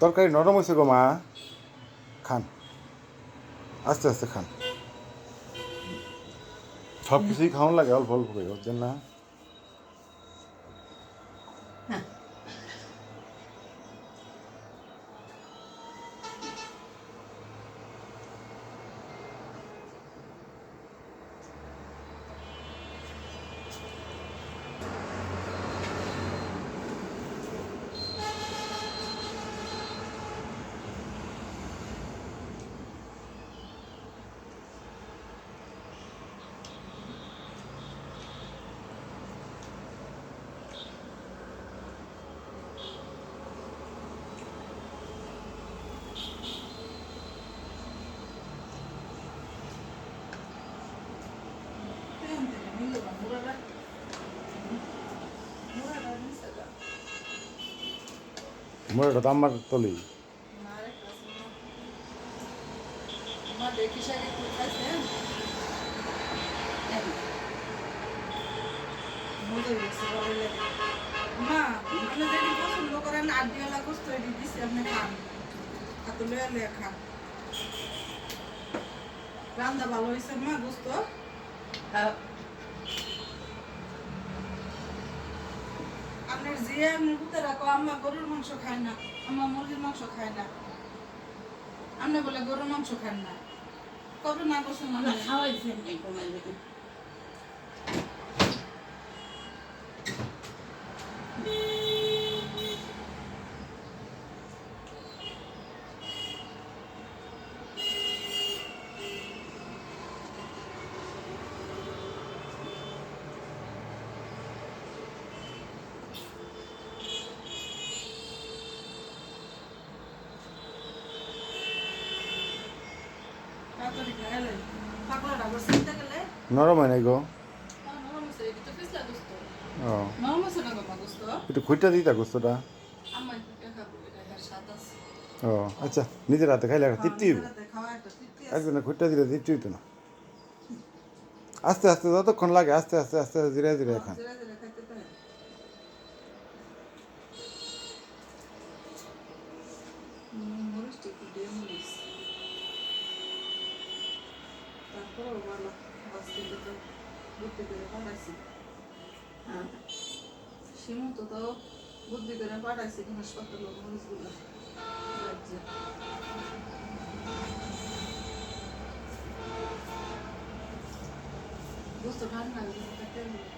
তরকারি নরম হয়েছে গো মা, খান, আস্তে আস্তে খান। সব কিছুই খাওয়ান লাগে অল্প অল্প করে, বুঝছেন না? মোড়াটা তো আমার তলি। মা আপনি যেটি পছন্দ করেন আড্ডিওয়ালা গোস্ত এটি দিচ্ছি, আপনি খান, হাতে লয়ে খান। রান্না ভালো হয়েছে মা গোস্ত? আপনার যে আপনার পুতে রাখো আম্মা গরুর মাংস খায় না, আম্মা মুরগির মাংস খায় না, আপনি বলে গরুর মাংস খান না, কবে না করছেন না খাওয়াইছেন কমাই দেবেন। তাড়াতাড়ি খাইলে পাগলাটা বসতে গেলে নরম হয় নাই গো। নরম হয়েছে, এটি তো পিছলা গোস্ত, ও, নরম হয়েছে না গো মা গোস্ত? একটু খুঁটটা দিতা গোস্তটা। আম্মা একটু খাবো, এটা এর স্বাদ আছে। ও আচ্ছা, নিজের হাতে খাইলে একটা তৃপ্তি হইব। খাওয়া একটা তৃপ্তি আছে। একজনে খুঁটটা দিলে তৃপ্তি হইতো না। আস্তে আস্তে যতক্ষণ লাগে, আস্তে আস্তে আস্তে আস্তে ধীরে ধীরে খান। ধীরে ধীরে খাইতে পারে। মরিচটা একটু দিয়ে মরিচ, তারপরও ভালো আজকে তো বুদ্ধি করে পাঠাইছি। সীমন্ত তো বুদ্ধি করে পাঠাইছি হাসপাতাল মরিচগুলো রাজ্যে। গোস্ত ঠান্ডা হয়ে গেছে।